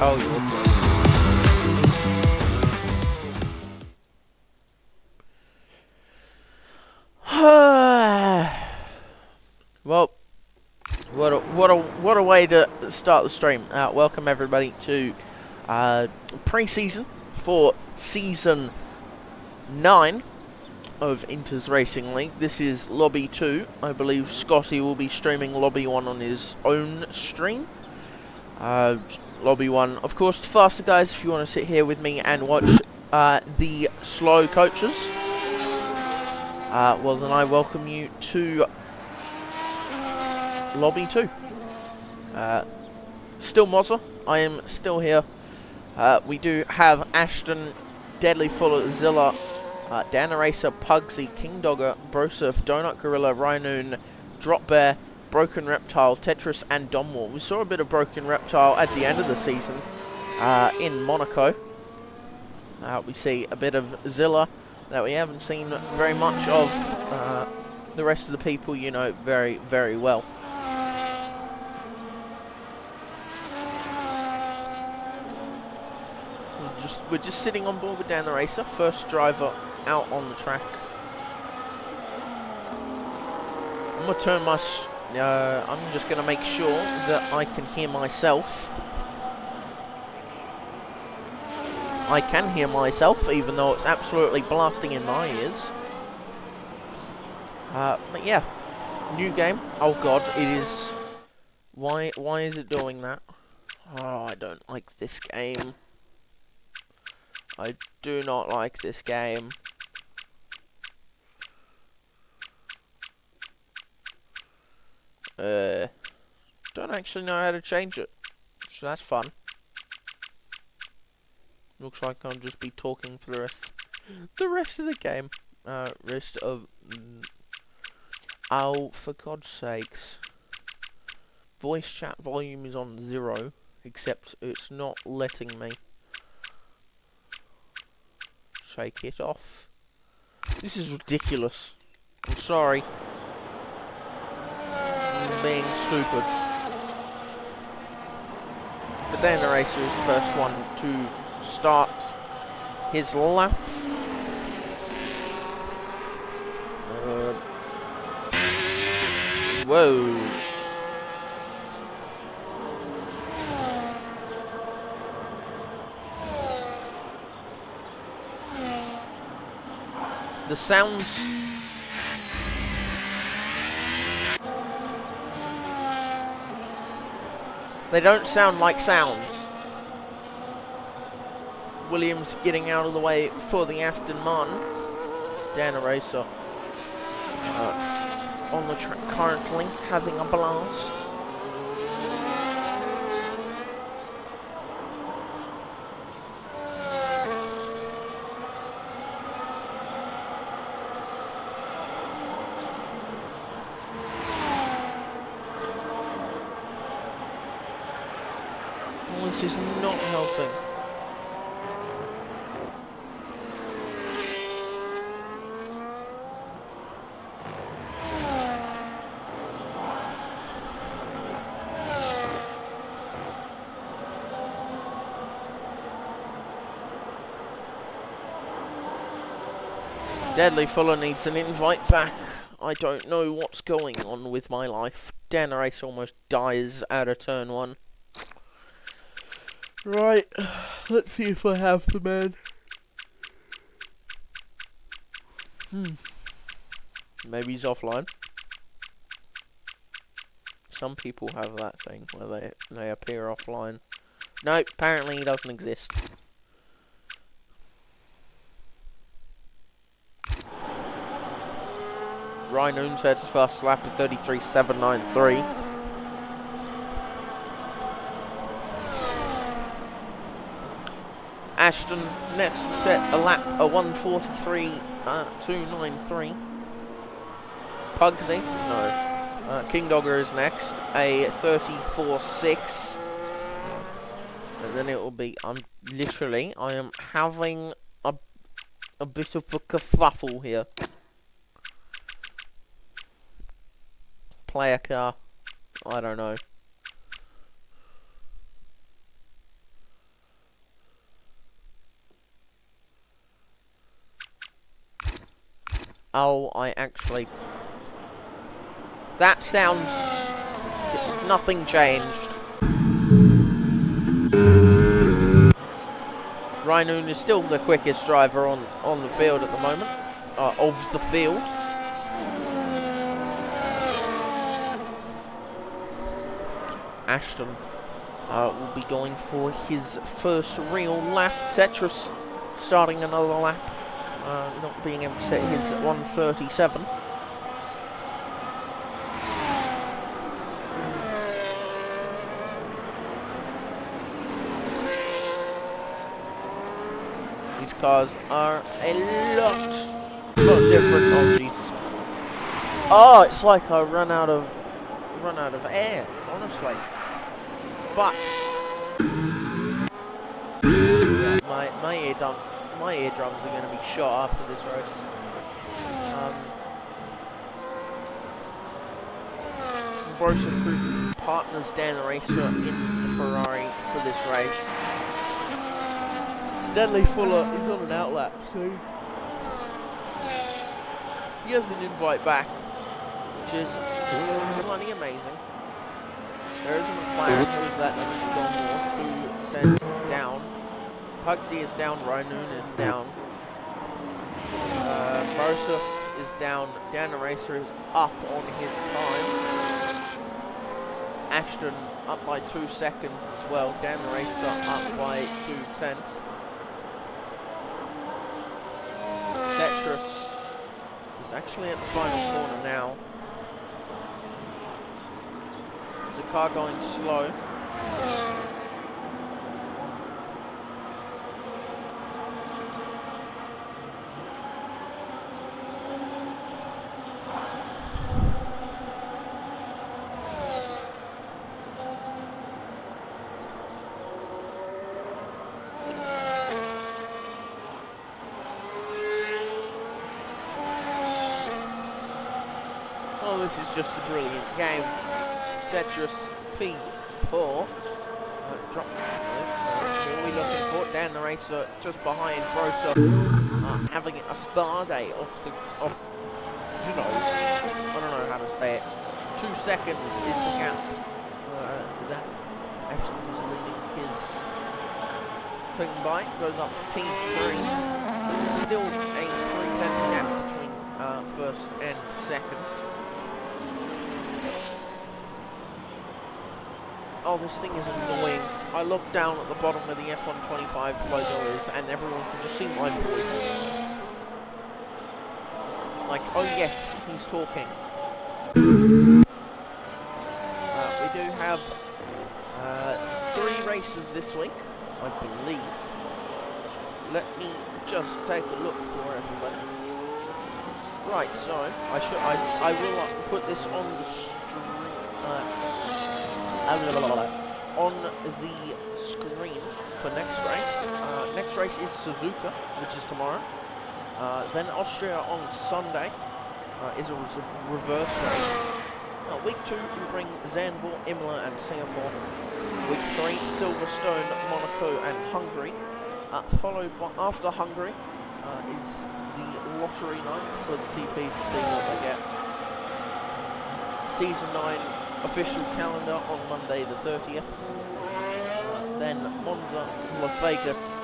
Oh, you're well, what a way to start the stream. Welcome everybody to pre-season for season 9 of Inters Racing League. This is Lobby 2. I believe Scotty will be streaming Lobby 1 on his own stream. Lobby 1, of course, faster guys, if you want to sit here with me and watch the slow coaches. Well then I welcome you to Lobby 2. Still Mozza, I am still here. We do have Ashton, Deadly Fuller, Zilla, Dan Eraser, Pugsy, King Dogger, Brosurf, Donut Gorilla, Rhinoon, Drop Bear, Broken Reptile, Tetris, and Domwall. We saw a bit of Broken Reptile at the end of the season in Monaco. We see a bit of Zilla that we haven't seen very much of. The rest of the people you know very, very well. We're just sitting on board with Dan the Racer, first driver out on the track. I'm gonna turn my. I'm just gonna make sure that I can hear myself. I can hear myself, even though it's absolutely blasting in my ears. But yeah, new game. Oh god, it is. Why is it doing that? Oh, I don't like this game. I do not like this game. Don't actually know how to change it, so that's fun. Looks like I'll just be talking for the rest of the game. Rest of. Oh, for God's sakes! Voice chat volume is on 0, except it's not letting me. Shake it off. This is ridiculous. I'm sorry. I'm being stupid. But then the racer is the first one to start his lap. Whoa. The sounds. They don't sound like sounds. Williams getting out of the way for the Aston Martin. Dan Eraser on the track currently, having a blast. Well, this is not helping. Deadly Fuller needs an invite back. I don't know what's going on with my life. Dan Race almost dies out of turn 1. Right, let's see if I have the man. Maybe he's offline. Some people have that thing where they appear offline. No, apparently he doesn't exist. Rhinoon sets his first lap at 33.793. Ashton next set a lap a 1:43.293. Pugsy, no. King Dogger is next, a 34.6. And then it will be, I am having a bit of a kerfuffle here. Player car, I don't know. Oh, I actually... That sounds... Nothing changed. Rainoon is still the quickest driver on the field at the moment. Of the field. Ashton will be going for his first real lap. Tetris starting another lap. Not being able to set his 1:37. These cars are a lot different. Oh Jesus! Oh, it's like I run out of air, honestly. But my eardrums are going to be shot after this race. Broseph Group partners Dan the Racer in the Ferrari for this race. Deadly Fuller is on an outlap, so he has an invite back, which is bloody amazing. There is a McLaren who's letting him go more. 2 tenths down. Pugsy is down. Rainoon is down. Broseph is down. Dan the Racer is up on his time. Ashton up by 2 seconds as well. Dan the Racer up by 2 tenths. Tetris is actually at the final corner now. There's a car going slow. Oh, this is just a brilliant game. Tetris P4. Drop. What are we looking for? Dan the Racer just behind Broseph, having a spa day off, you know, I don't know how to say it. 2 seconds is the gap that Ashton is leading his thing by. Goes up to P3. Still a 3/10 gap between first and second. Oh, this thing is annoying. I look down at the bottom where the F125 logo is, and everyone can just see my voice. Like, oh yes, he's talking. We do have 3 races this week, I believe. Let me just take a look for everybody. Right, so I will put this on the stream. On the screen for next race. Next race is Suzuka, which is tomorrow. Then Austria on Sunday is a reverse race. Week 2 we bring Zandvoort, Imola and Singapore. Week 3 Silverstone, Monaco and Hungary. Followed by, after Hungary, is the lottery night for the TPs to see what they get. Season 9 official calendar on Monday the 30th. Then Monza, Las Vegas,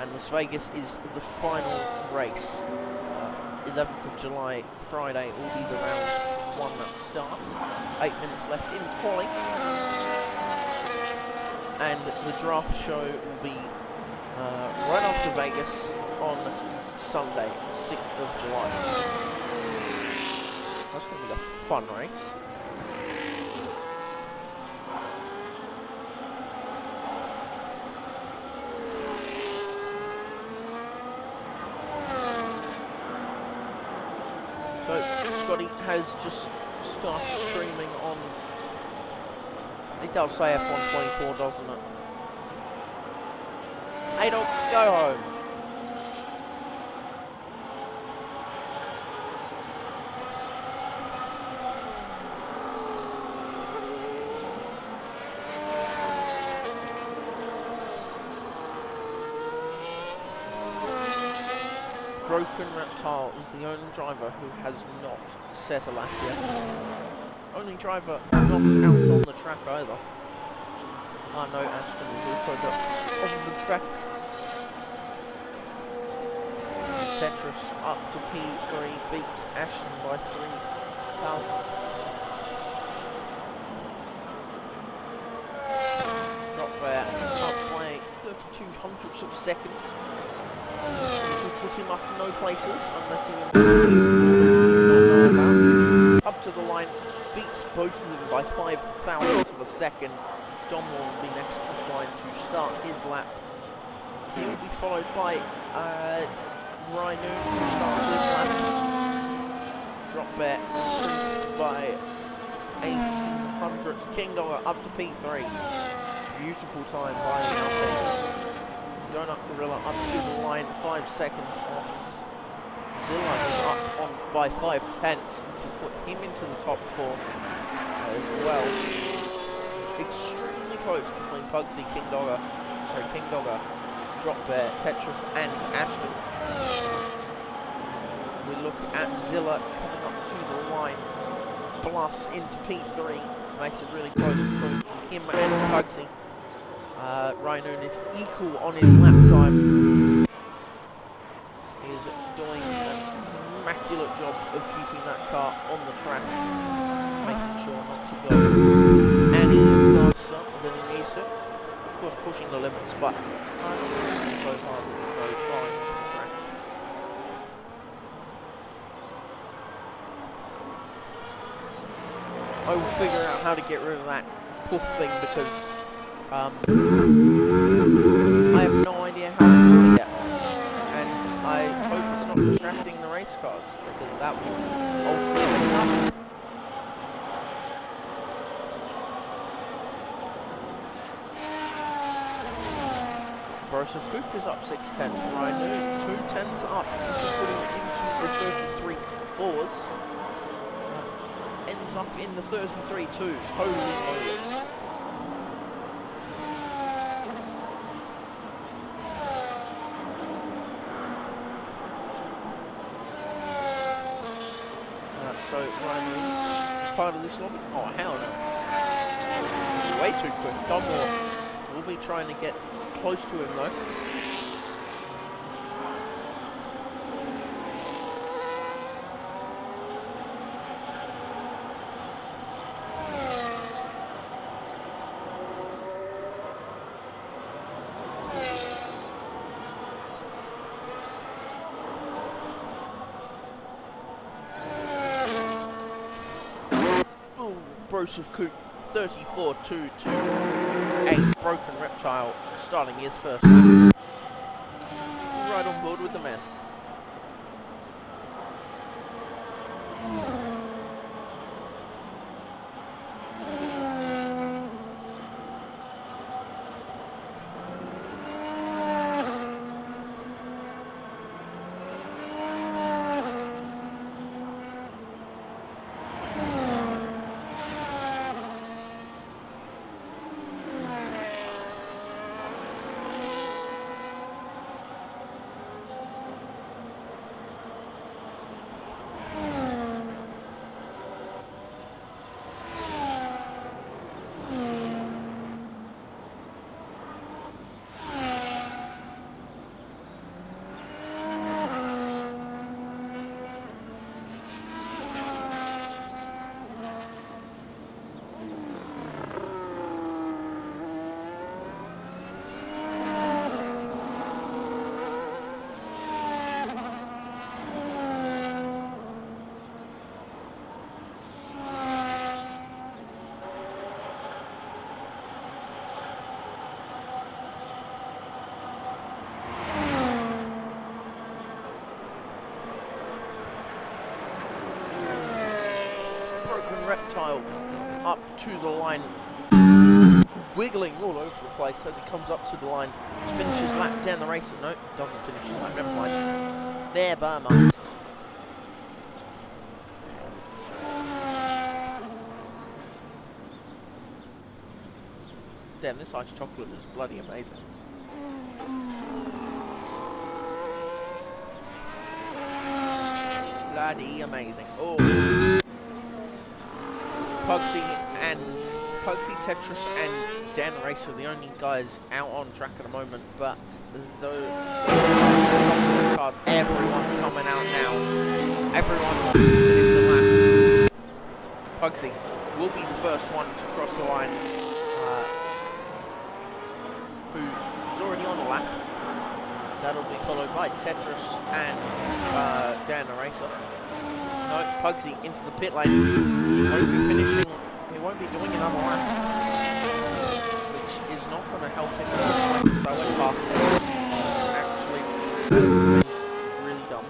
and Las Vegas is the final race. 11th of July, Friday, will be the round 1 start. 8 minutes left in quali. And the draft show will be right after Vegas on Sunday, 6th of July. That's going to be a fun race. So Scotty has just started streaming on, it does say F124, doesn't it? Hey dog, go home. Broken Reptile is the only driver who has not set a lap yet. Only driver not out on the track either. Oh no, Ashton is also not on the track. Tetris up to P3, beats Ashton by 3 thousandths. Drop there, up by 32 hundredths of a second. Which will put him up to no places unless he up to the line, beats both of them by 5 thousandths of a second. Dom will be next to the line to start his lap. He will be followed by Rhino, who starts his lap. Drop bet increased by 18 hundredths. King Dogger up to P3. Beautiful time by the outfit. Donut Gorilla up to the line, 5 seconds off. Zilla is up on by 5 tenths, which will put him into the top 4 as well. It's extremely close between Pugsy, King Dogger, Drop Bear, Tetris and Ashton. We look at Zilla coming up to the line, plus into P3, makes it really close between him and Pugsy. Rhinoon is equal on his lap time. He's doing an immaculate job of keeping that car on the track, making sure not to go any faster than he needs to. Of course, pushing the limits, but not so hard that he goes far into the track. I will figure out how to get rid of that puff thing because I have no idea how to do it yet, and I hope it's not distracting the race cars, because that will ultimately suffer. Broseph Coupe is up 6 tenths, Rhino 2 tenths up, this is putting it into the 33 fours, ends up in the 33 twos, holy moly. So Rhino is part of this lobby? Oh hell no. Way too quick. Dom will be trying to get close to him though. Broseph Coupe 34.228. Broken Reptile starting his first lap. Right on board with the man. Reptile up to the line, wiggling all over the place as he comes up to the line to finish his lap down the race. No, doesn't finish his lap, never mind. Never mind. Damn, this ice chocolate is bloody amazing. bloody amazing. Oh, Pugsy, Tetris, and Dan Racer are the only guys out on track at the moment, but those cars, everyone's coming out now. Everyone wants to finish the lap. Pugsy will be the first one to cross the line, who's already on the lap. That'll be followed by Tetris and Dan Racer. No, Pugsy into the pit lane. He won't be finishing. He won't be doing another lap, which is not going to help him. So I went past him. Actually, really dumb.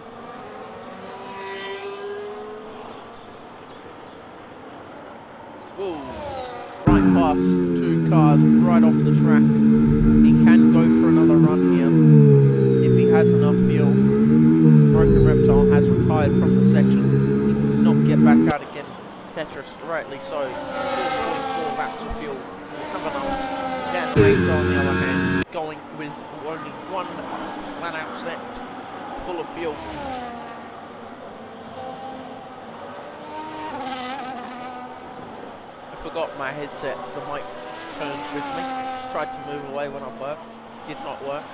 Whoa! Right past two cars, right off the track. He can go for another run here if he has enough fuel. Broken Reptile has retired from the section. He will not get back out again. Tetris, rightly so. 4.4 laps of fuel. We'll have enough. Dan Racer, on the other hand, going with only one flat-out set full of fuel. I forgot my headset. The mic turns with me. Tried to move away when I worked. Did not work.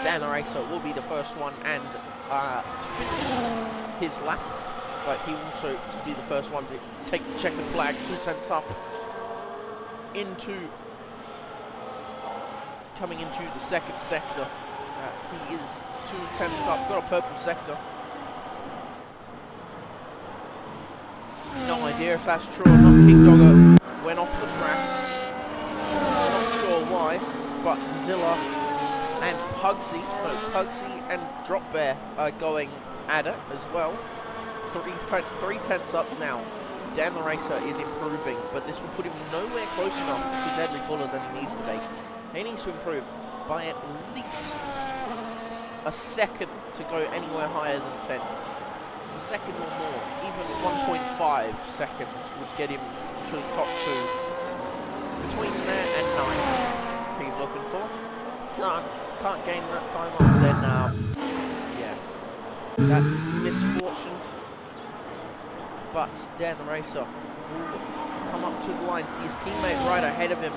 Dan Racer will be the first one and to finish his lap. But he will also be the first one to take the checkered flag 2 tenths up coming into the second sector. He is 2 tenths up, got a purple sector. No idea if that's true or not. King Dogger went off the track. Not sure why, but Zilla and Pugsy and Drop Bear are going at it as well. 3 tenths up now. Dan the Racer is improving, but this will put him nowhere close enough to Deadly Fuller than he needs to be. He needs to improve by at least a second to go anywhere higher than 10th. A second or more, even 1.5 seconds would get him to the top 2. Between there and 9th, he's looking for. Can't gain that time up, then yeah, that's misfortune. But Dan the Racer will come up to the line, see his teammate right ahead of him,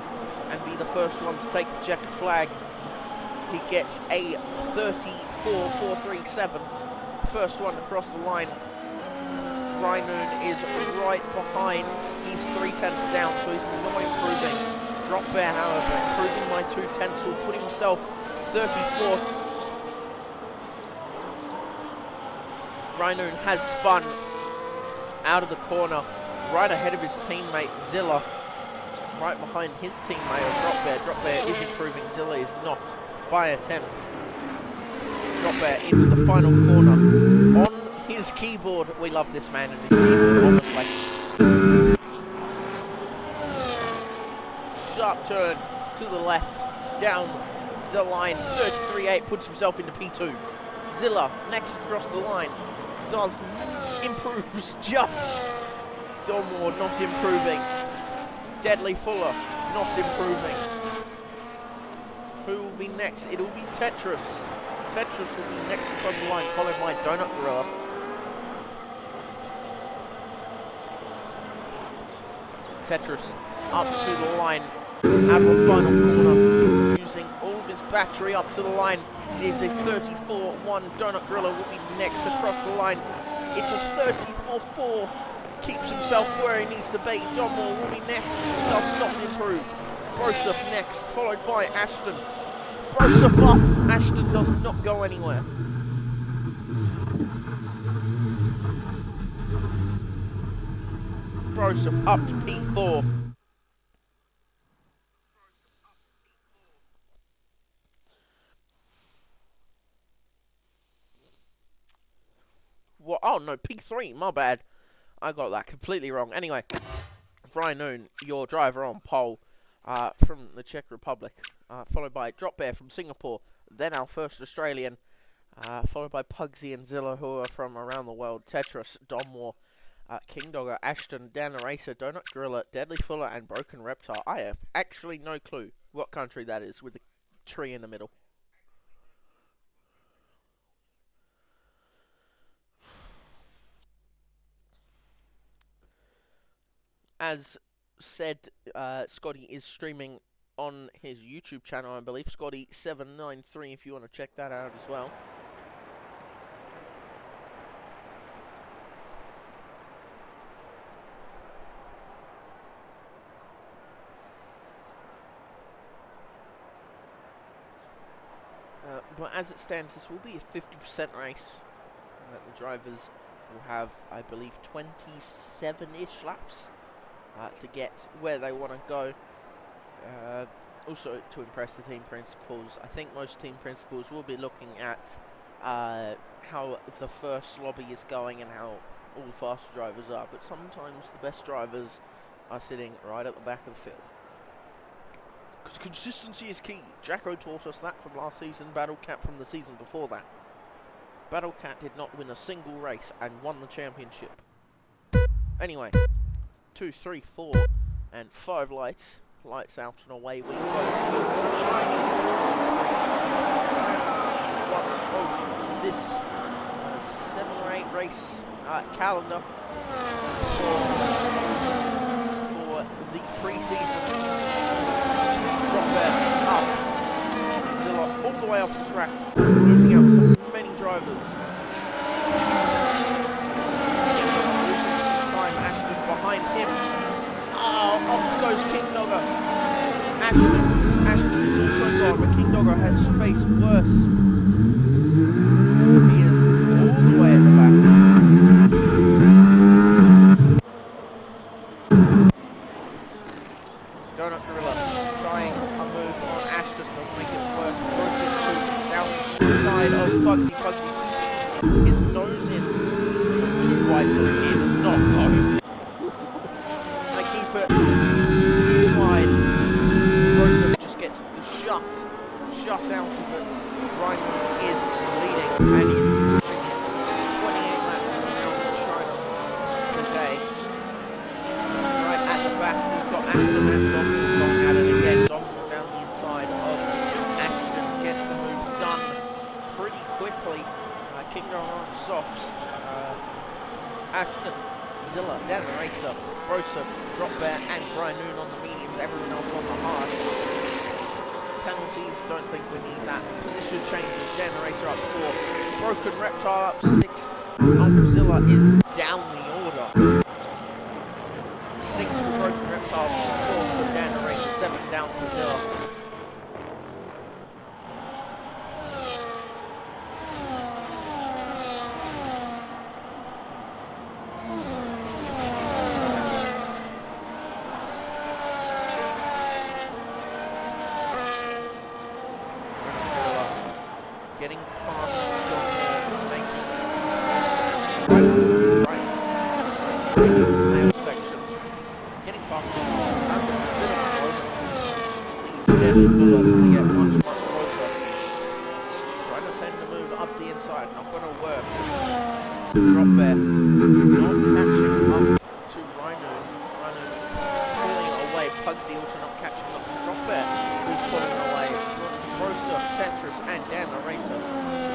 and be the first one to take the checkered flag. He gets a 34.437. First one to cross the line. Rhinoon is right behind. He's 3 tenths down, so he's not improving. Drop Bear, however, improving by 2 tenths, will put himself 34th. Rhinoon has spun out of the corner, right ahead of his teammate Zilla, right behind his teammate Drop Bear. Drop Bear is improving, Zilla is not, by a tenth. Drop Bear into the final corner on his keyboard. We love this man and his keyboard, honestly. Sharp turn to the left, down the line, 33.8, puts himself into P2. Zilla next across the line, improves just. Donmore not improving. Deadly Fuller not improving. Who will be next? It will be Tetris. Tetris will be next across the line, followed by Donut Gorilla. Tetris up to the line, out of the final corner, using all of his battery up to the line. It is a 34.1. Donut Gorilla will be next across the line. It's a 34.4. Keeps himself where he needs to be. Donmore will be next. Does not improve. Broseph next, followed by Ashton. Broseph up. Ashton does not go anywhere. Broseph up to P4. What? Oh no, P3, my bad. I got that completely wrong. Anyway, Rhinoon, your driver on pole from the Czech Republic, followed by Drop Bear from Singapore, then our first Australian, followed by Pugsy and Zilla, who are from around the world, Tetris, Donmore, King Dogger, Ashton, Dan the Racer, Donut Gorilla, Deadly Fuller, and Broken Reptile. I have actually no clue what country that is with a tree in the middle. as said, Scotty is streaming on his YouTube channel, I believe, Scotty793, if you want to check that out as well. But as it stands, this will be a 50% race. The drivers will have, I believe, 27-ish laps to get where they want to go. Also, to impress the team principals, I think most team principals will be looking at how the first lobby is going and how all the faster drivers are. But sometimes the best drivers are sitting right at the back of the field. Because consistency is key. Jacko taught us that from last season, Battle Cat from the season before that. Battle Cat did not win a single race and won the championship. Anyway, 2, 3, 4, and 5 lights. Lights out and away we go. Chinese. One of this 7 or 8 race calendar for the pre-season. Drop there, up. Zilla all the way off the track, losing out so many drivers. Losing some time, Ashton behind him. Oh, off goes King Dogger. Ashton is also gone, but King Dogger has faced worse. He is all the way at the back. Donut Gorilla trying a move on Ashton, doesn't make it work. Down the side of Pugsy. Pugsy keeps his nose in. Too wide for him, he does not go. I keep it wide. Broseph just gets the shut out of it. Rhino is leading and he's pushing it. 28 laps around China today. Right at the back, we've got Ashton and Domhnall going at it again. Domhnall down the inside of Ashton gets the move done pretty quickly. King Dogger on the softs. Ashton, Zilla, Dan Racer, Broseph, Drop Bear, and Noon on the mediums. Everyone else on the hards. Penalties, don't think we need that. Position changes. Dan Racer up 4. Broken Reptile up 6. Zilla is down the order. 6 for Broken Reptile, 4 for Dan Racer, 7 down for Zilla. Getting past sales section. Getting past that's a bit of a moment. Leads Fuller to get much closer. Trying to send the move up the inside, not going to work. Drop Bear, not catching up to Rhino. Rhino pulling it away. Pugsy also not catching up to Drop Bear, who's pulling away. Broseph, Tetris, and Dan the Racer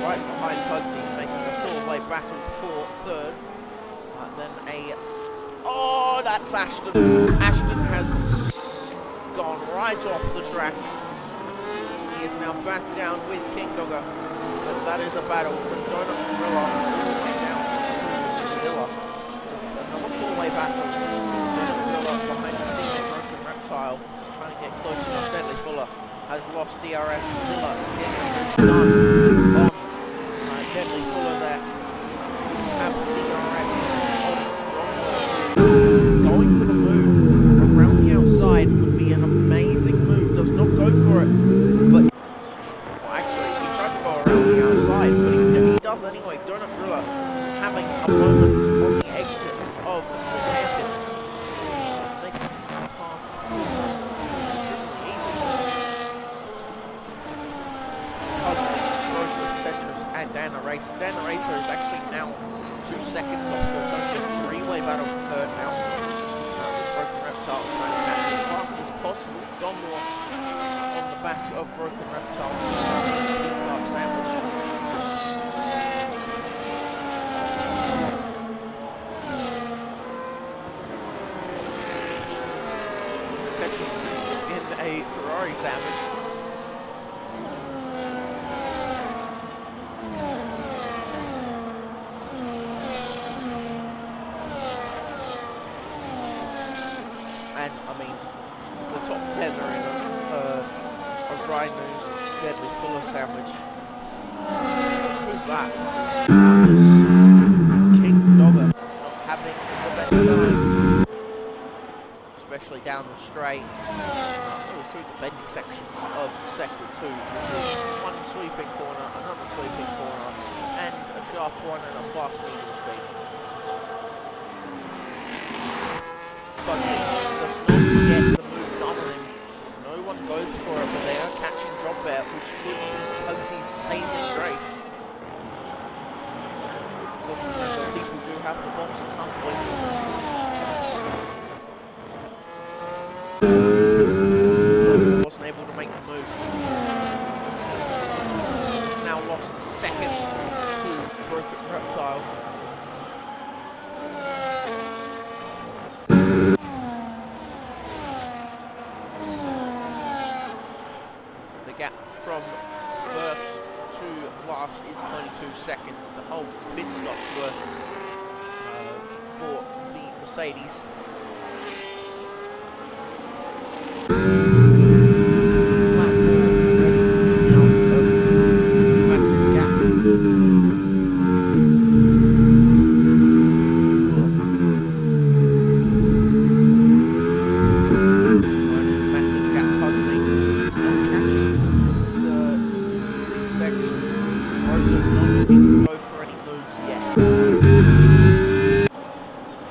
right behind Pugsy, making a 4-way battle for third. Then a... Oh, that's Ashton. Ashton has gone right off the track. He is now back down with King Dogger. But that is a battle for Donut Gorilla all the way down to Zilla. Another 4-way battle. Donut Gorilla behind the scene, Broken Reptile, trying to get close enough. Deadly Fuller has lost DRS. Zilla getting done on Deadly Fuller there. Have DRS going for the move around the outside would be an amazing move. Does not go for it, but well, actually he tried to go around the outside, but he does anyway. Donut Gorilla having a moment on the exit of the hairpin. They can pass extremely easy. And Dan the Racer. Dan the Racer is actually now 2 seconds off, so it's only a 3-way battle for third now. Broken Reptile trying to catch as fast as possible. Domhnall on the back of Broken Reptile. Keep up sandwich. Rhino Deadly Fuller sandwich. Who's that? That was King Dogger not having the best time, especially down the straight, all through the bending sections of Sector 2, which is one sweeping corner, another sweeping corner, and a sharp one and a fast medium speed. But he does not get the move done on him. No one goes for it, but they are catching drop there, which could be Pugsy's saving grace. Of course, remember, people do have to box at some point. But wasn't able to make the move. He's now lost the second to Broken Reptile. Gap from first to last is 22 seconds. It's a whole pit stop worth for the Mercedes. Massive gap.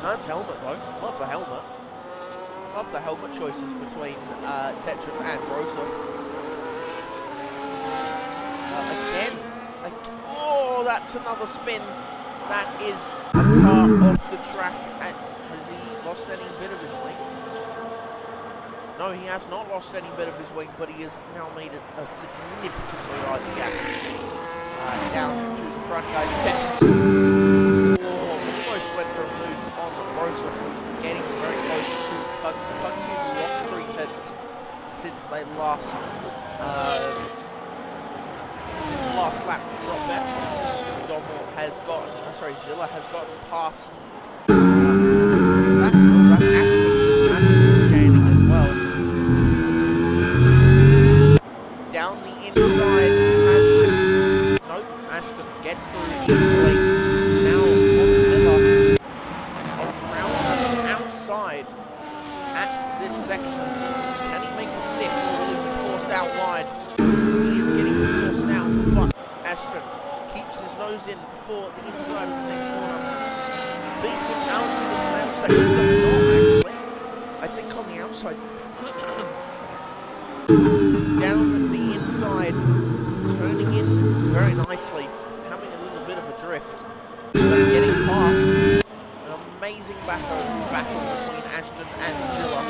Nice helmet though, love the helmet. Love the helmet choices between Tetris and Broseph. Oh, that's another spin. That is a car off the track. And has he lost any bit of his wing? No, he has not lost any bit of his wing, but he has now made it a significantly larger gap. Down to the front, guys. Tetris. Almost went for a move on Broseph, who's getting very close to Pugsy. Pugsy's lost 3/10 since they last lap to drop that. Domwalt has gotten, Zilla has gotten past. Is that? Oh, that's Ashton. Ashton gaining as well. Down the inside has Ashton gets through easily. Now on Zilla. Around the outside at this section. Can he make a stick or will he be forced out wide? He is getting forced out, but Ashton keeps his nose in for the inside of the next corner. Beats him out of the snail section. Does not actually. I think on the outside. Down the inside. Turning in very nicely. Having a little bit of a drift. But getting past. An amazing battle between Ashton and Zilla.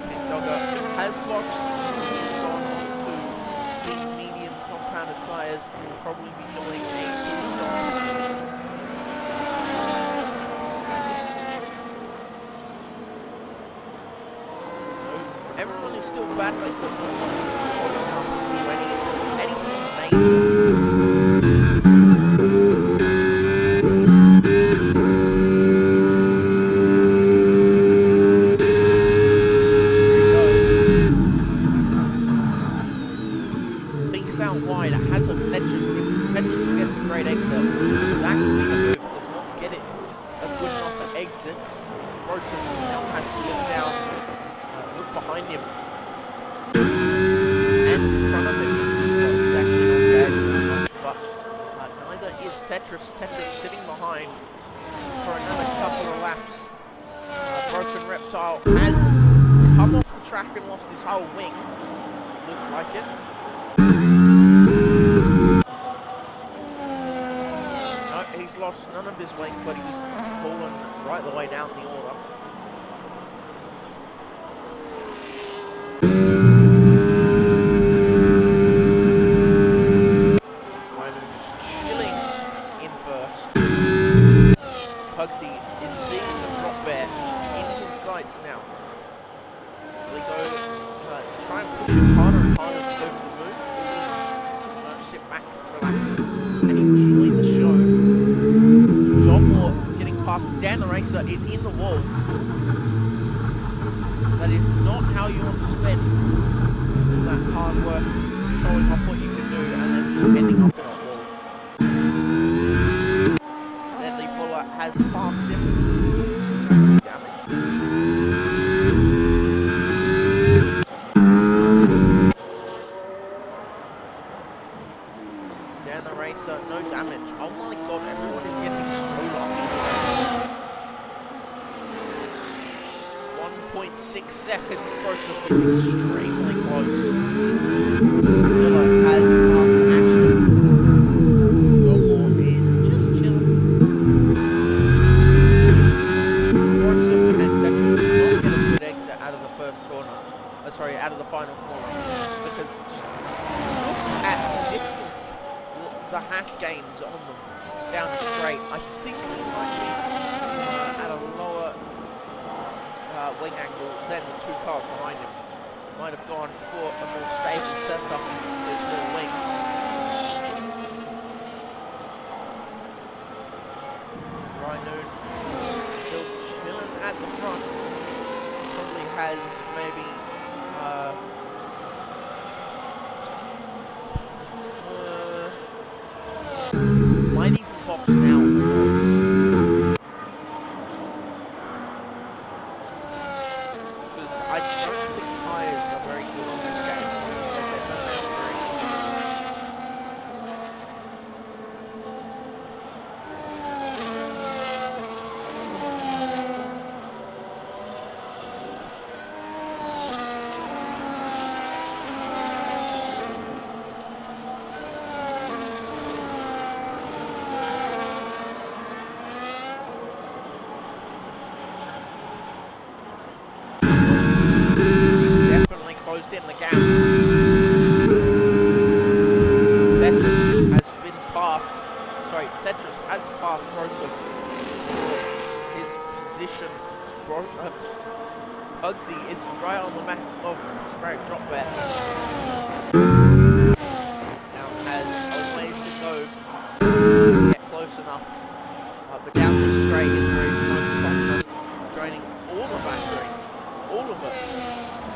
King Dogger has boxed. He's gone on to the medium compounded tyres. Will probably be doing a 2-stop. Everyone is still battling, but no one is close enough to do anything major. Peaks out wide, it has a Tetris. If Tetris gets a great exit, that could be the move. Does not get it a good enough exit. Broseph now has to look down. Look behind him and in front of him. He's actually not dragging that much, but neither is Tetris. Tetris sitting behind for another couple of laps. Broken Reptile has come off the track and lost his whole wing. Looked like it. No, he's lost none of his wing, but he's fallen right the way down the order. Pugsy is seeing the drop bear in his sights now. Will he go try and push it harder and harder to go for the move? Will he sit back, relax, and enjoy the show? John Moore getting past Dan the Racer is in the wall. That is not how you want to spend all that hard work showing off what you can do and then just ending up in a wall. Deadly Fuller has passed him. Damage. Dan the Racer, no damage. Oh my god, everyone is getting so lucky. 1.6 seconds. Broseph is extremely close. Zilla has passed Ashton. Gilmore is just chilling. Broseph and Tetris did not get a good exit out of the first corner. Sorry, out of the final corner. Because just look at the distance the hash gains on them down the straight. I think he might be at a lower wing angle than the two cars behind him. Might have gone for a more stable setup with more wing. Rhinoon still chilling at the front. Probably has maybe might even box now. Because I don't think tyres are very good on this game. They burn out very closed in the gap. Tetris has been passed. Sorry, Tetris has passed Broseph for his position. Pugsy is right on the back of Prosperic Drop Bear. Now has a ways to go to get close enough. But down this straight is very much confident, draining all the battery, all of it.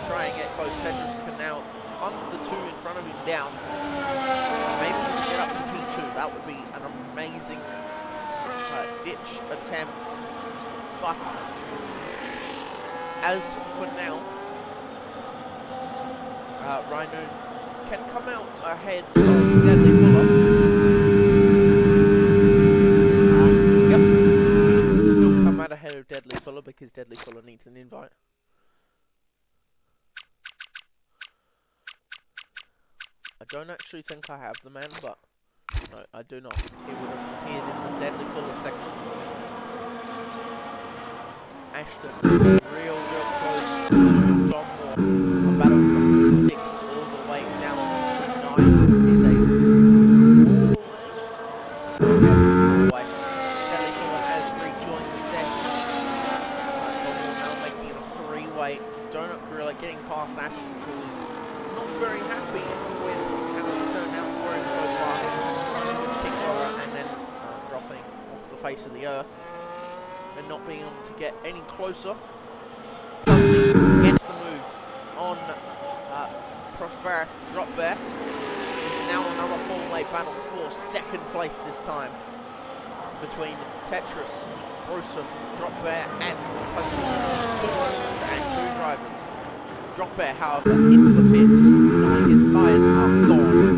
Try and get close. Tetris can now hunt the two in front of him down. Maybe get up to P2. That would be an amazing ditch attempt. But as for now, Rhinoon can come out ahead of Deadly Fuller. Yep. Still come out ahead of Deadly Fuller because Deadly Fuller needs an invite. I don't actually think I have the man, but no, I do not. He would have appeared in the Deadly Fuller section. Ashton, real close to Donmore. A battle from 6th all the way down to 9th. It's a 4-way. Deadly Fuller has rejoined the session. Donmore now making it a 3-way. Donut Gorilla getting past Ashton, who is not very happy with how it's turned out for him so far. And then dropping off the face of the earth and not being able to get any closer. Pugsy gets the move on Prosperic Drop Bear. It's now another 4-way battle for 2nd place this time between Tetris, Broseph, Drop Bear and Pugsy. 2 owners and 2 drivers. Drop Bear, however, into the pits, knowing his tyres are gone.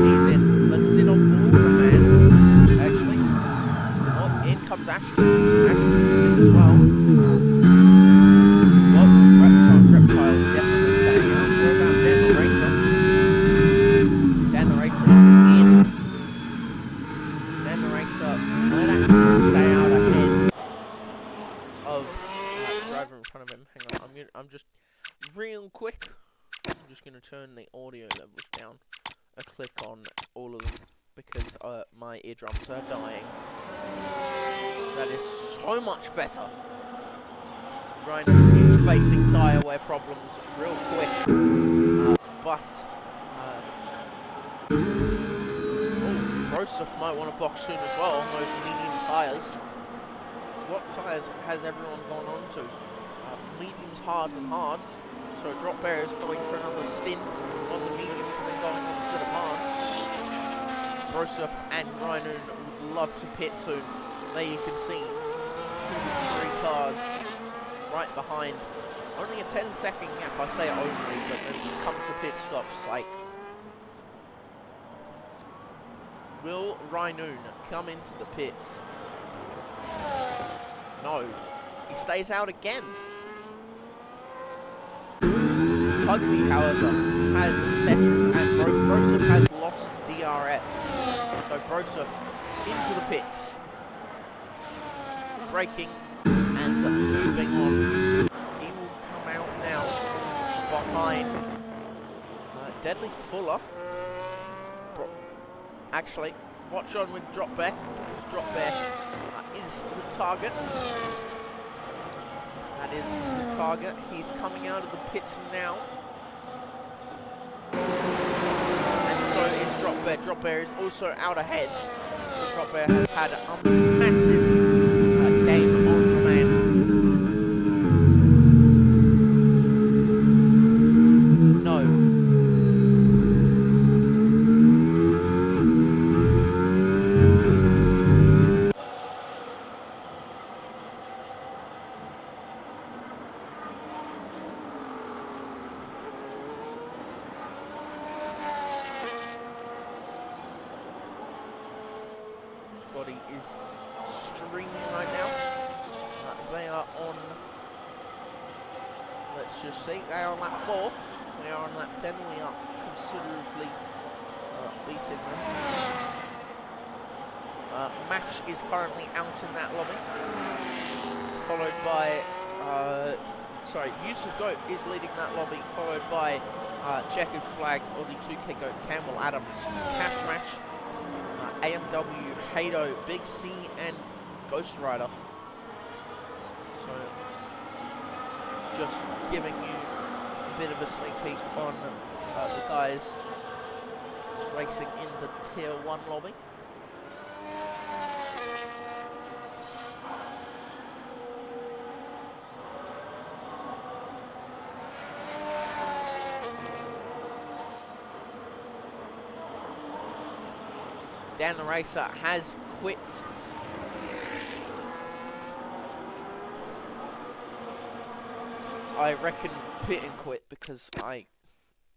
He's in. Let's sit on board with the man. Actually, oh, in comes Ashton. Ashton is in as well. Well, Reptile is definitely staying out. What about Dan the Racer? Dan the Racer is in. Dan the Racer might actually stay out ahead of driver in front of him. Hang on, I'm just real quick. I'm just gonna turn the audio levels down a click on all of them because my eardrums are dying. That is so much better. Rhino is facing tyre wear problems real quick, Broseph might want to box soon as well on those medium tyres. what tyres has everyone gone on to? Mediums, hards and hards. So Drop Bear is going for another stint on the mediums and then going on to the hards. Broseph and Rhinoon would love to pit soon. There you can see 2 to 3 cars right behind. Only a 10-second gap, I say only, but then come to pit stops. Like, will Rhinoon come into the pits? No, he stays out again. Pugsy, however, has Tetris and Broseph has lost DRS. So Broseph into the pits. Braking and moving on. He will come out now behind Deadly Fuller. Actually, watch on with Drop Bear, because Drop Bear is the target. That is the target. He's coming out of the pits now. And so is Drop Bear. Drop Bear is also out ahead. So Drop Bear has had a massive game on the man. No. Scotty is streaming right now. They are on, let's just see, they are on lap 4. We are on lap 10. We are considerably beating them. Mash is currently out in that lobby. Followed by, Yusuf Goat is leading that lobby, followed by Checkered Flag, Aussie 2K Goat, Campbell Adams, Cash Mash, AMW, Hado, Big C, and Ghost Rider. So, just giving you a bit of a sneak peek on the guys racing in the Tier 1 lobby. Dan the Racer has quit. I reckon pit and quit because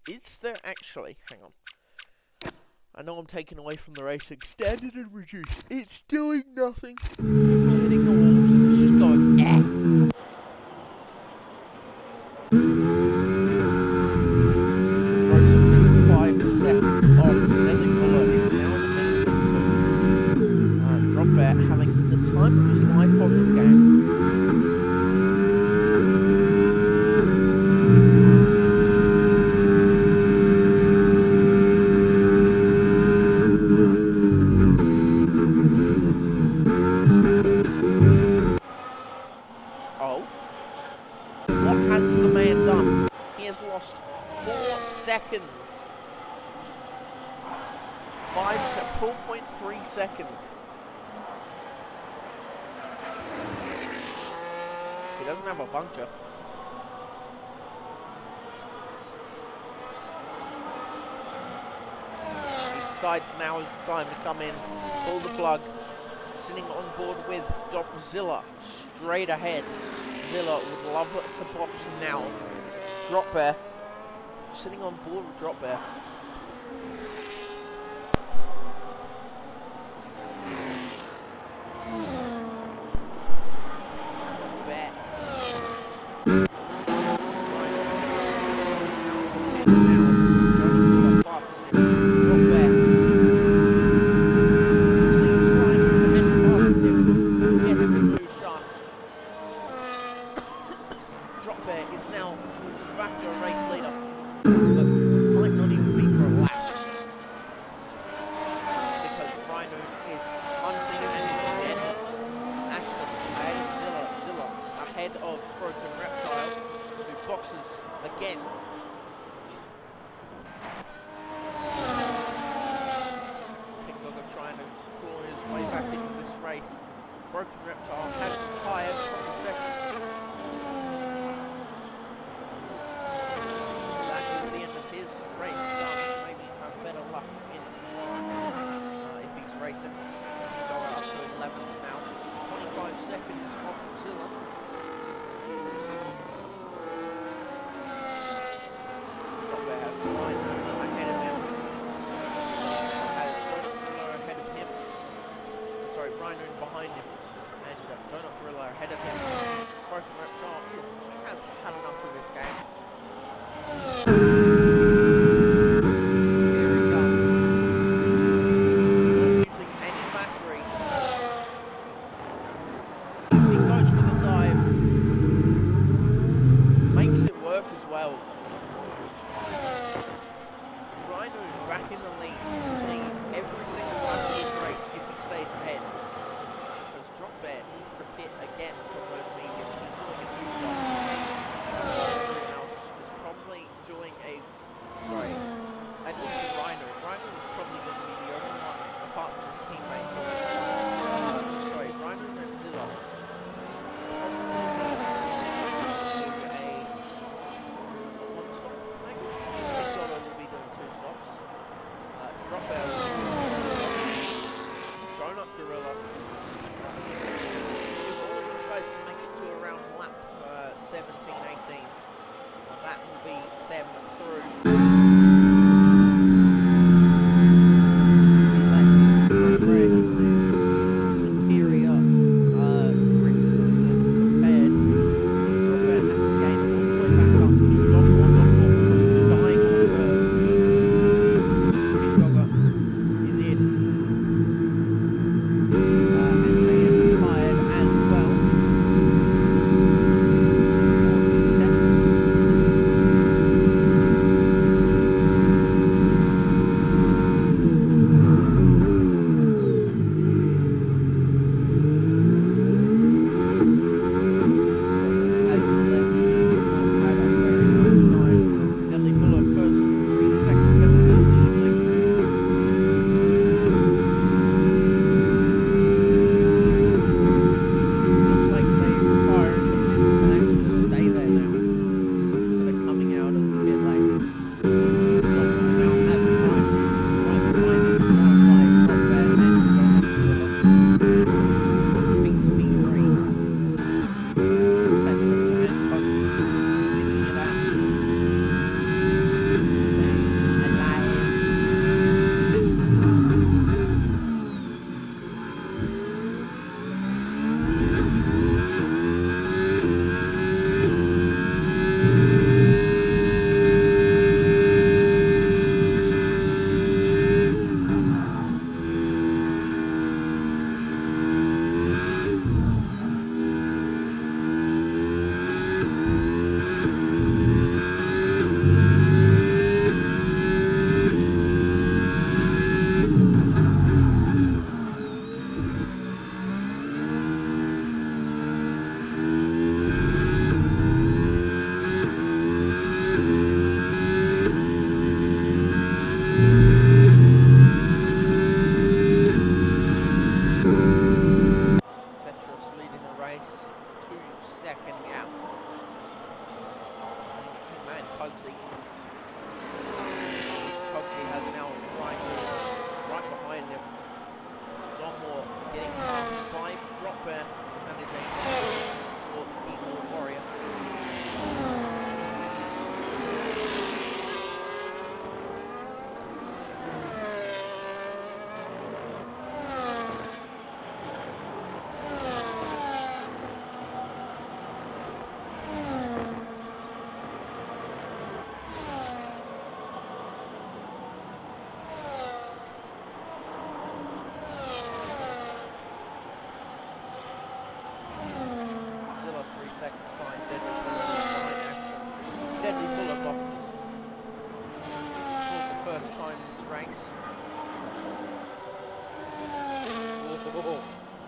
is there actually, hang on. I know I'm taking away from the racing. Standard and reduced. It's doing nothing. People are hitting the walls and it's just going, eh. Broseph is 5 seconds off. Deadly Fuller is now in the middle. Drop Bear having the time of his life on this game. What has the man done? He has lost 4 seconds. 4.3 seconds. He doesn't have a puncture. He decides now is the time to come in, pull the plug. Sitting on board with Zilla straight ahead. Zilla would love to box now. Drop Bear sitting on board with Drop Bear. Drop Bear. Drop Bear is now de facto race leader, but might not even be for a lap because Rhinoon is hunting and dead. Ashton ahead of Zilla ahead of Broken Reptile, who boxes again. Broken Reptile has retired from the session. That is the end of his race done. Maybe have better luck in tomorrow if he's racing. He's got up to 11th now. 25 seconds off Zilla. Dropbear has Rhino ahead of him. Has Donut Gorilla ahead of him. Sorry, Rhino behind him. And Donut Gorilla ahead of him. Broken Reptile has had enough of this game. Here he comes. Not using any battery. He goes for the dive. Makes it work as well. Rhino's back in the lead every single lap of this race if he stays ahead. Because Dropbear needs to pit again from those mediums. He's doing a 2-stop. Everyone else is probably doing a... Sorry, at least Rhino. Rhino is probably going to be the only one, apart from his teammate. Sorry, Rhino and Zilla. Donut Gorilla. If all of these guys can make it to around lap 17, 18, that will be them through. Let's progress superior grip to compared. Dropbear has to gain all the way back up. Don more dying on the curve. King Dogger is in. And they are tired as well.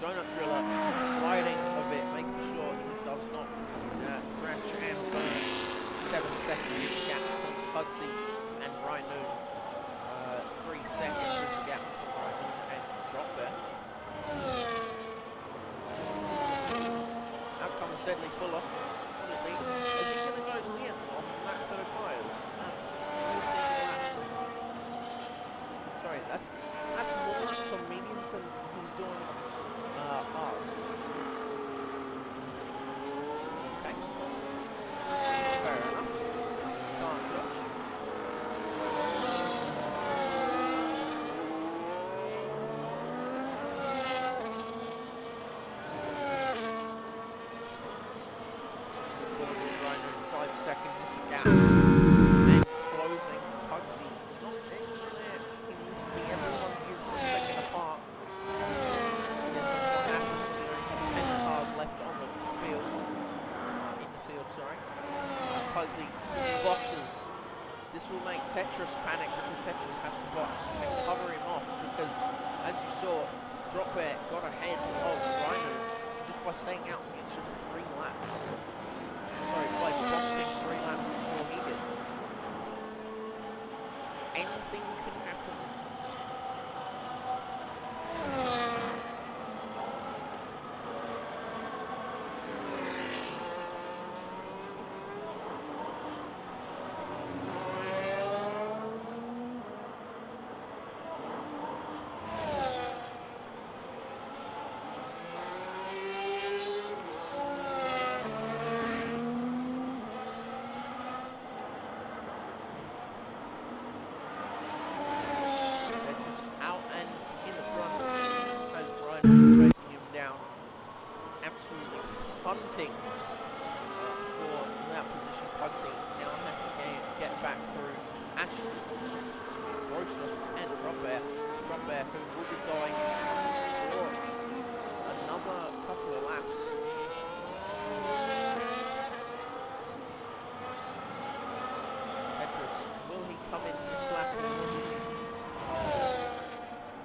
Donut Gorilla sliding a bit, making sure he does not crash and burn. 7 seconds gap between Pugsy and Rhinoon. 3 seconds is the gap between Rhinoon and Dropbear. Deadly Fuller. What is he? Is he going to go to the end on that set of tyres? That's 14 laps. Sorry, that's more laps on mediums than he's doing on hards. Okay. Fair enough. Can't judge. Seconds is the gap, and closing Pugsy not anywhere he needs to be. Everyone is a second apart. Yes, that's what happens. You only have 10 cars left on the field, in the field, sorry. Pugsy boxes. This will make Tetris panic because Tetris has to box and cover him off because, as you saw, Drop Bear got ahead of Rhino just by staying out the extra 3 laps. Sorry, by boxing 3 laps before he did. Anything can happen. Chasing him down, absolutely hunting for that position. Pugsy now has to get back through Ashton, Broseph and Drop Bear, who will be going for another couple of laps. Tetris, will he come in this lap or will he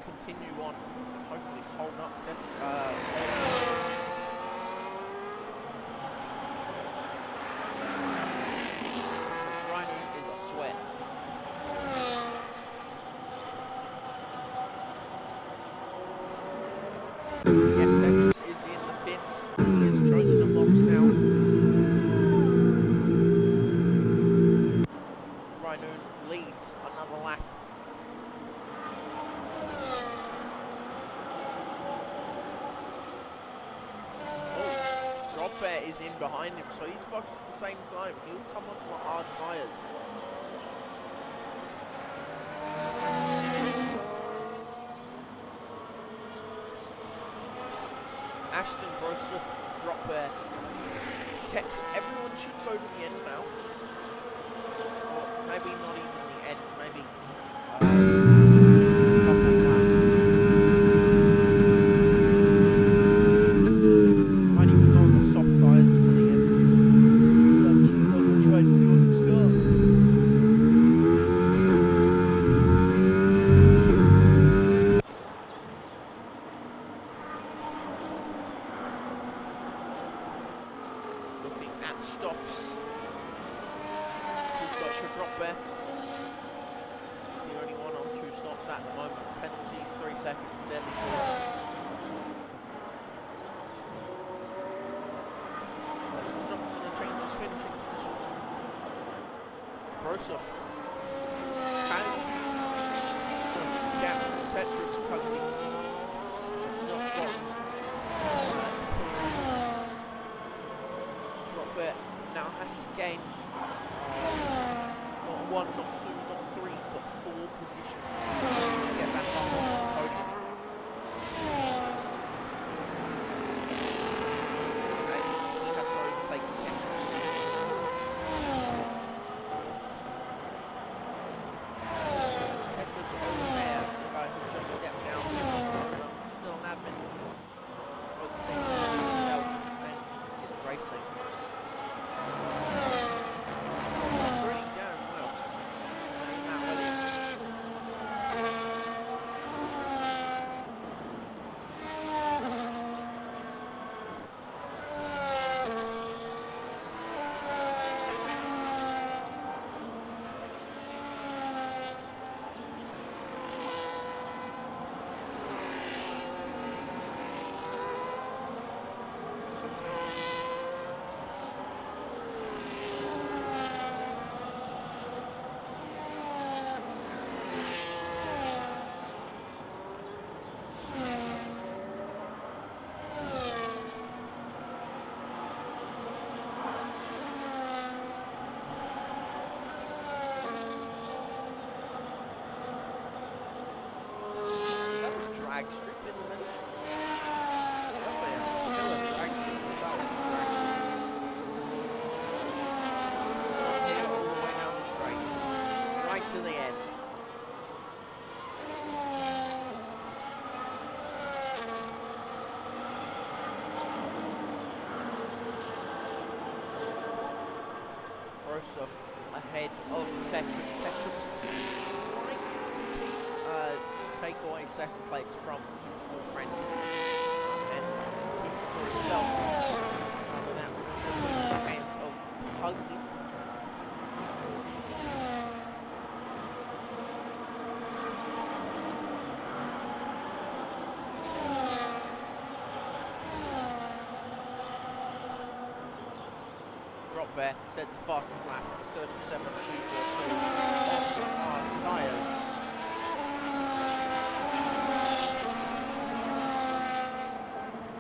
continue on? Hopefully hold up to Rhino is a sweat. Yeah, Tetris is in the pits. He has chosen the box now. Rhino leads another lap. Drop Bear is in behind him, so he's boxed at the same time. He'll come onto the hard tyres. Ashton, Broseph, Drop Bear, everyone should go to the end now. Or maybe not even the end, maybe a couple of laps. Might even go on the soft tyres for the end. I'll try to do at the start. Looking at stops. 2 stops for Drop Bear. He's the only one on 2 stops at the moment. Penalties 3 seconds for Deadly Fuller. That is not going to change his finishing position. Broseph has gap to Tetris. Pugsy has not gotten Drop Bear now has to gain not 1, not 2, not 3, but 4 positions to get back up on the podium. And he has to overtake Tetris. Tetris over there, the guy who just stepped down, still an admin, focusing on himself and his racing. Pretty damn well. drag strip in the middle. Oh yeah, killer drag strip without drag. Up here all the way down the straight. Right to the end. Brosov ahead of Tetris. Tetris trying to take away second place from his good friend and keep it for himself. Without the hands of Pugsy. Drop bear sets the fastest lap at 37.242 on hard tyres.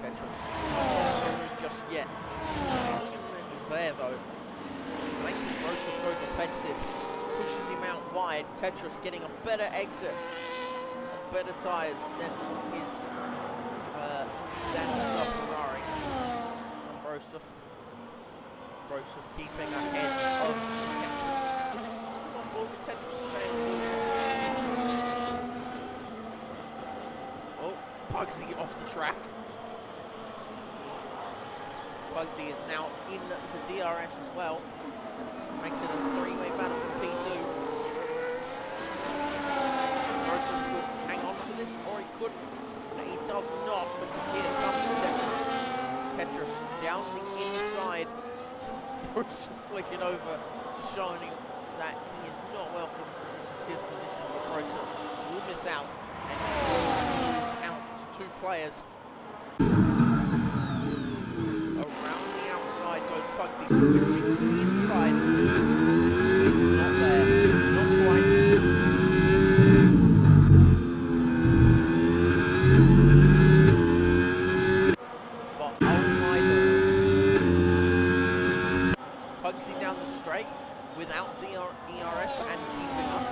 Tetris not just yet. He's there though. Making Brosov go defensive. Pushes him out wide. Tetris getting a better exit on better tyres than his Ferrari on Brosov. Brosov keeping ahead of Tetris. Still on board with Tetris staying. Oh, Pugsy off the track. Pugsy is now in the DRS as well. Makes it a three-way battle for P2. Brosov could hang on to this, or he couldn't. But he does not, because here comes Tetris. Tetris down the inside. Brosov flicking over, just showing him that he is not welcome. This is his position, but Brosov will miss out, and he will lose out to two players. Around the outside goes Pugsy, switching to the inside. He's not there, not quite. But oh my lord. Pugsy down the straight without ERS and keeping up.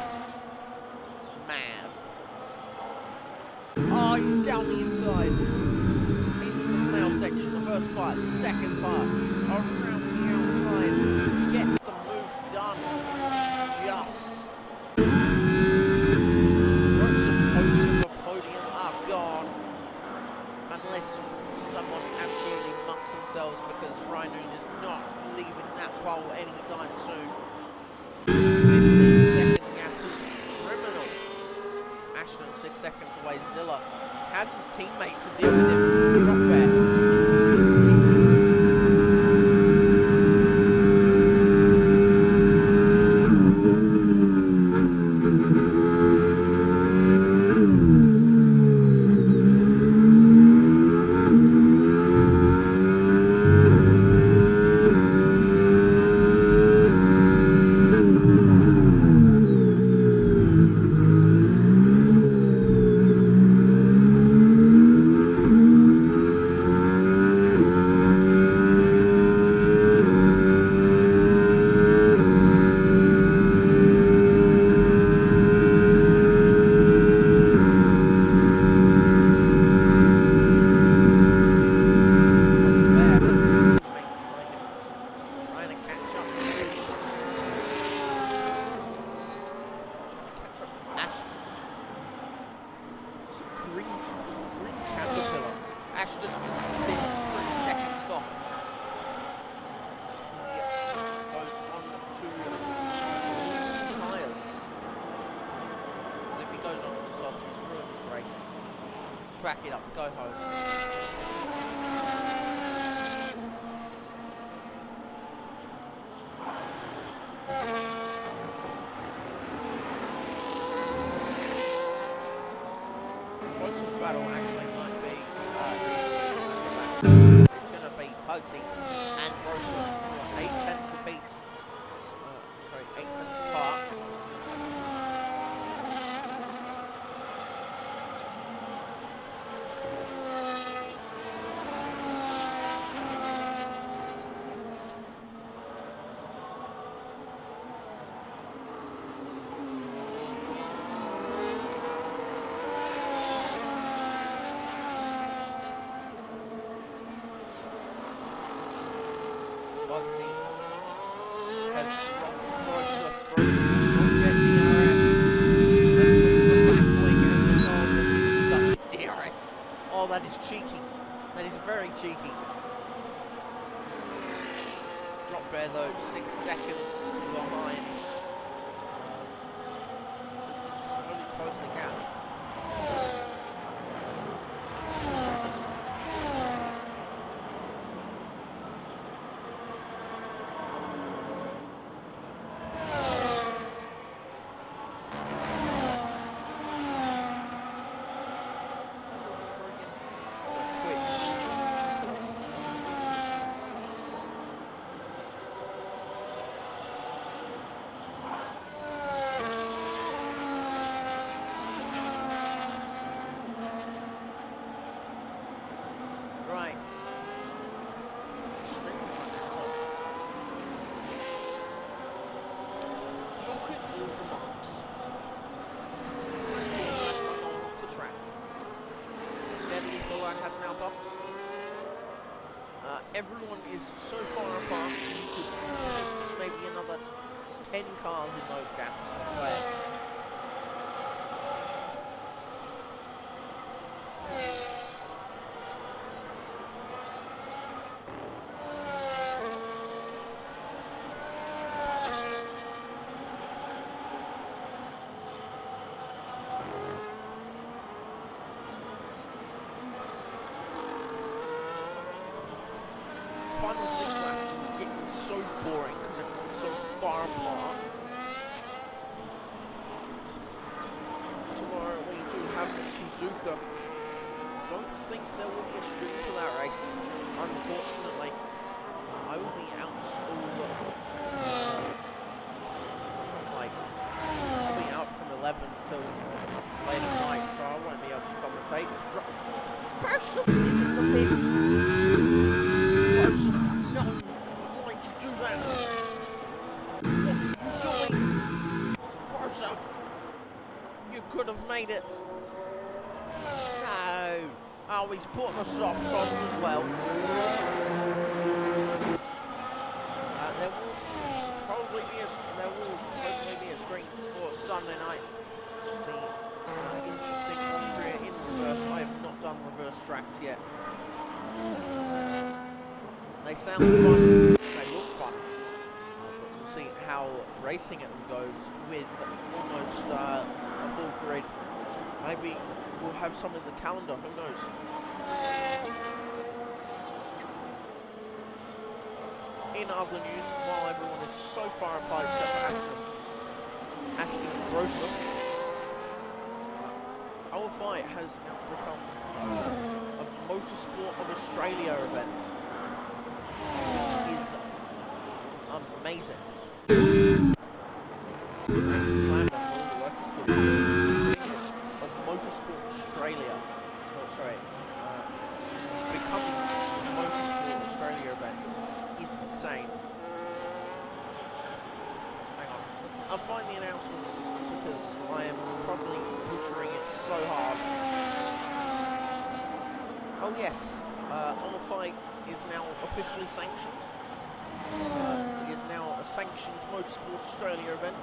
Mad. Oh, he's down the inside. Into the snail section, the first part, the second part. Around the outside. Gets the move done. Just. Brosov's hopes of a podium are gone. Unless someone absolutely mucks themselves, because Rainoon is not leaving that pole anytime soon. 15-second gap is criminal. Ashton 6 seconds away. Zilla has his teammate to deal with him. Drop there. Track it up, go home. Closest battle actually might be it's going to be Pugsy and Brosov. 8 tenths apiece. 8 tenths apart. Pugsy has dropped Broseph. Broseph will not get DRS. Let's look at the back wing and the goal that he does get DRS. Oh, that is cheeky. That is very cheeky. Drop there though, 6 seconds behind. Slowly close the gap. Right. Look at all the marks. That's not going off the track. Deadly Fuller has now bounced. Everyone is so far apart, you could put maybe another 10 cars in those gaps, I swear. Final 6 laps is getting so boring because everyone's so far apart. Tomorrow we do have the Suzuka. Don't think there will be a stream to that race, unfortunately. I will be out I'll be out from 11 till late at night, so I won't be able to commentate. Broseph is in the pits. No! Why'd you do that? What are you doing? Broseph! You could have made it. No! Oh, he's putting the socks on as well. There will hopefully be a stream for Sunday night. It'll be interesting. Austria in reverse. I have not done reverse tracks yet. They sound fun, they look fun, but we'll see how racing at them goes with almost a full grid. Maybe we'll have some in the calendar, who knows. In other news, while everyone is so far apart except for Ashton and Broseph, our fight has now become a Motorsport of Australia event. Is amazing. Of Motorsport Australia. Oh, sorry. Becoming a Motorsport Australia event is insane. Hang on. I'll find the announcement because I am probably butchering it so hard. Oh yes. Our fight is now officially sanctioned. It is now a sanctioned Motorsport Australia event.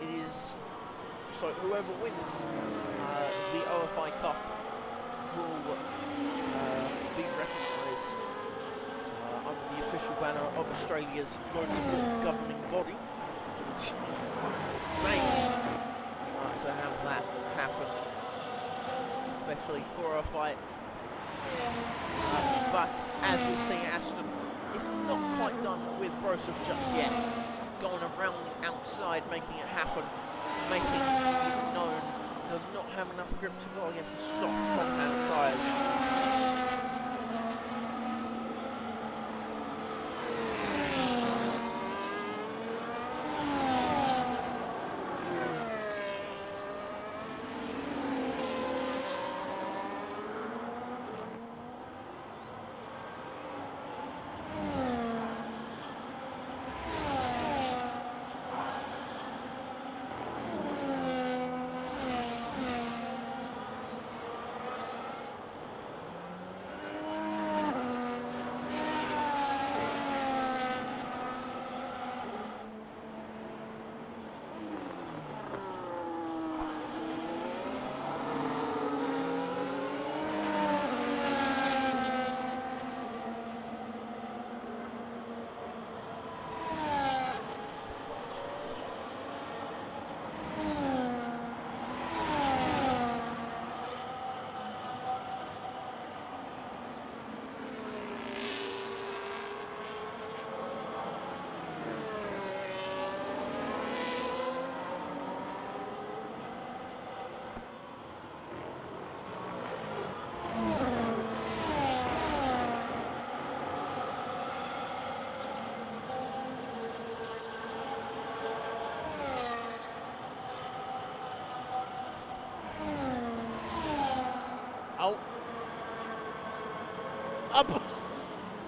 It is, so whoever wins the OFI Cup will be recognised under the official banner of Australia's motorsport governing body, which is insane to have that happen, especially for a fight. But as we see, Ashton is not quite done with Broseph just yet. Going around the outside, making it happen, making it known, does not have enough grip to go against the soft compound tyres.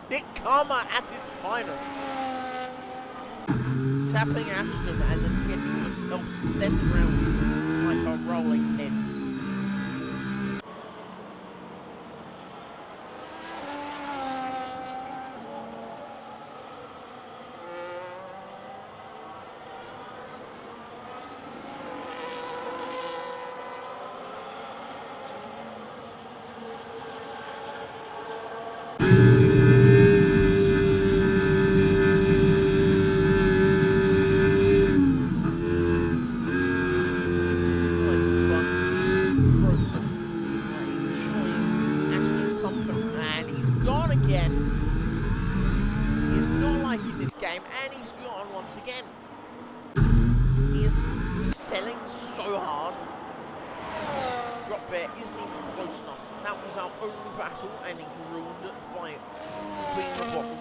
Hit karma at its finest. Tapping Ashton and then getting yourself sent round like a rolling pin. And he's gone once again. He is selling so hard. Drop bear isn't even close enough. That was our only battle, and he's ruined it by being the bottom.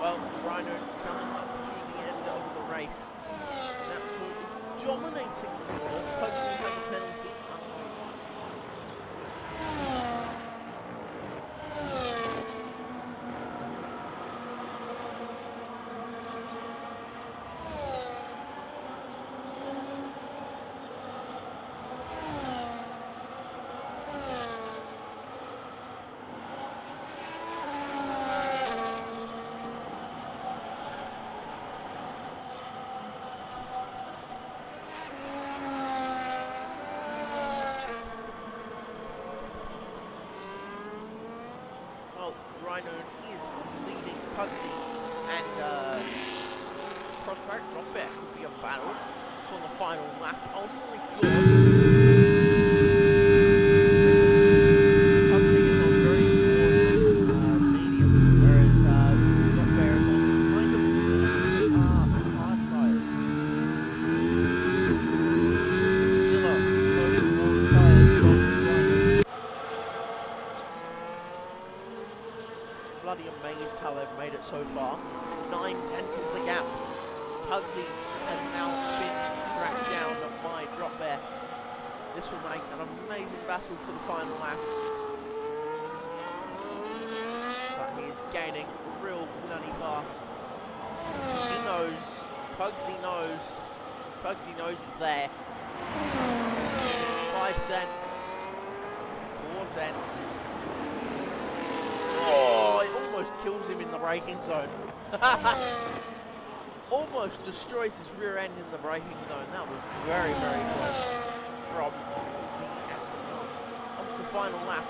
Well, Rhino coming up to the end of the race. He's absolutely dominating the ball. Pugsy has a penalty. Rhino is leading Pugsy, and Prospect Drop Bear could be a battle for the final lap. Oh my god! Pugsy is on very medium, whereas Drop Bear is on kind of hard tyres. Zilla loading on tyres from Rhino. Bloody amazed how they've made it so far. 9/10 is the gap. Pugsy has now been tracked down by Drop Bear. This will make an amazing battle for the final lap. But he is gaining real bloody fast. He knows. Pugsy knows it's there. 5 cents. 4 cents. Oh, it almost kills him in the braking zone. Almost destroys his rear end in the braking zone. That was very, very close from the Aston Martin. On to the final lap.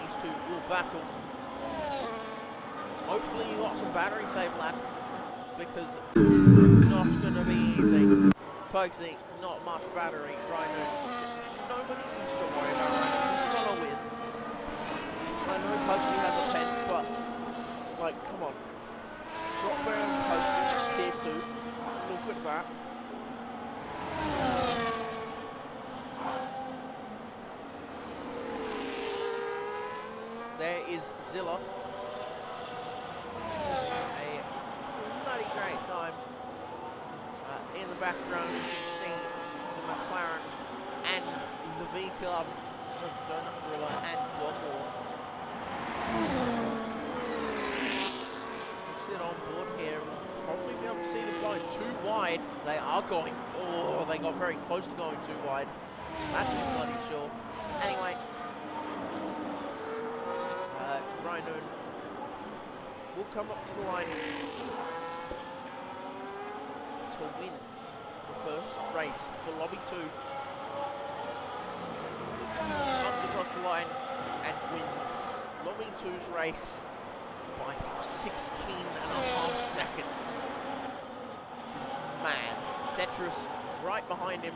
These two will battle. Hopefully you got some battery save, lads, because it's not going to be easy. Pugsy, not much battery. Rhino, nobody needs to worry about Rhino. He's going to win. I know Pugsy has a pen, but, like, come on. Drop Bear and Pugsy, tier 2. Look at that. There is Zilla. A bloody great time. In the background, you can see the McLaren and the V Club of Donut Gorilla and Donmore. We'll sit on board here and we'll probably be able to see them going too wide. They are going. Oh, they got very close to going too wide. That's for bloody sure. Anyway, Rhinoon will come up to the line to win the first race for Lobby 2. Comes across the line and wins Lobby 2's race by 16.5 seconds. Which is mad. Tetris right behind him,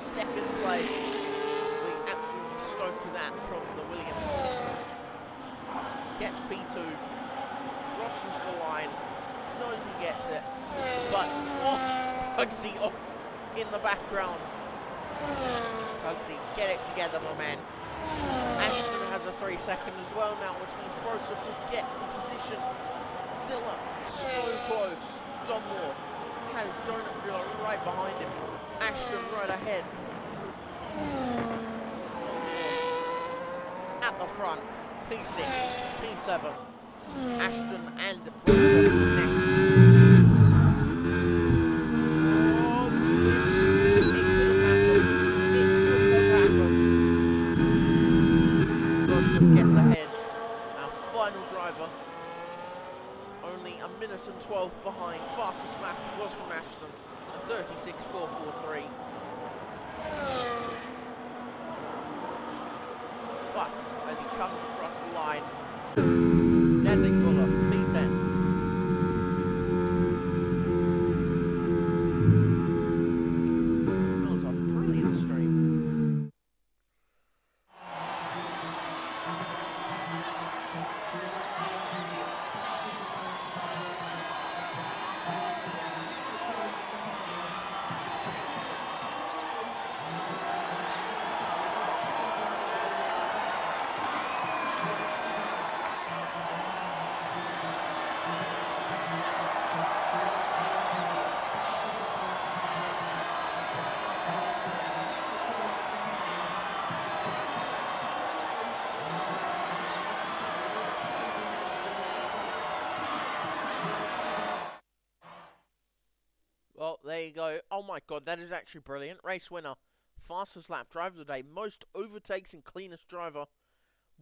second place. We absolutely stoked with that from the Williams. Gets P2, crosses the line, knows he gets it, but Pugsy off in the background. Pugsy, get it together, my man. Ashton has a 3 second as well now, which means Broseph will get the position. Zilla, so close. Donmore has Donut Gorilla right behind him. Ashton right ahead. Donmore at the front. P6, P7. Ashton and Broseph next. Gets ahead, our final driver, only a minute and 12 behind. Fastest lap was from Ashton, a 36.443. But as he comes across the line, Deadly Fuller, P10. That was a brilliant stream. Well, there you go. Oh my god, that is actually brilliant. Race winner. Fastest lap driver of the day. Most overtakes and cleanest driver.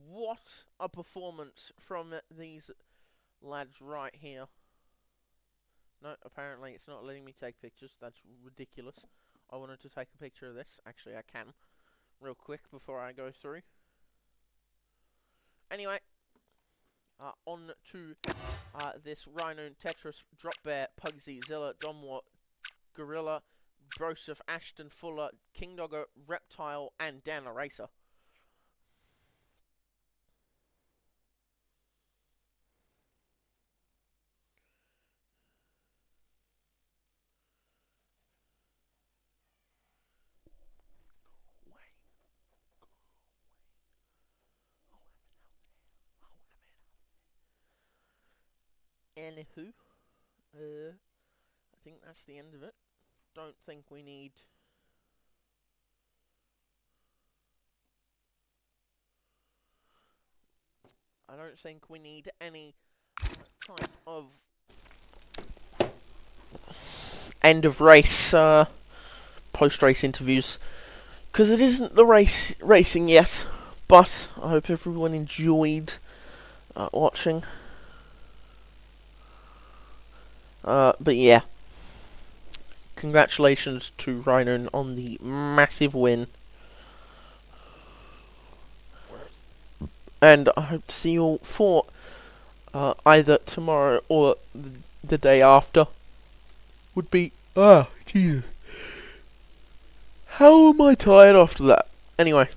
What a performance from these lads right here. No, apparently it's not letting me take pictures. That's ridiculous. I wanted to take a picture of this. Actually, I can. Real quick before I go through. Anyway. On to this Rhino, Tetris, Drop Bear, Pugsy, Zilla, Donmore, Gorilla, Broseph, Ashton, Fuller, King Dogger, Reptile, and Dana Racer. Anywho, I think that's the end of it. Don't think we need... I don't think we need any type of end of race, post-race interviews, because it isn't the racing yet. But I hope everyone enjoyed watching. But yeah, congratulations to Rhino on the massive win. And I hope to see you all for either tomorrow or the day after. Would be... Ah, Jesus. How am I tired after that? Anyway.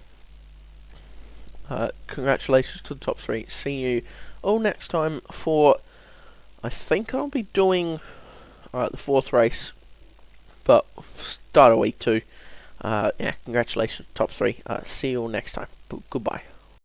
Congratulations to the top 3. See you all next time for... I think I'll be doing the 4th race. But start of week 2. Yeah, congratulations, top 3. See you all next time. Goodbye.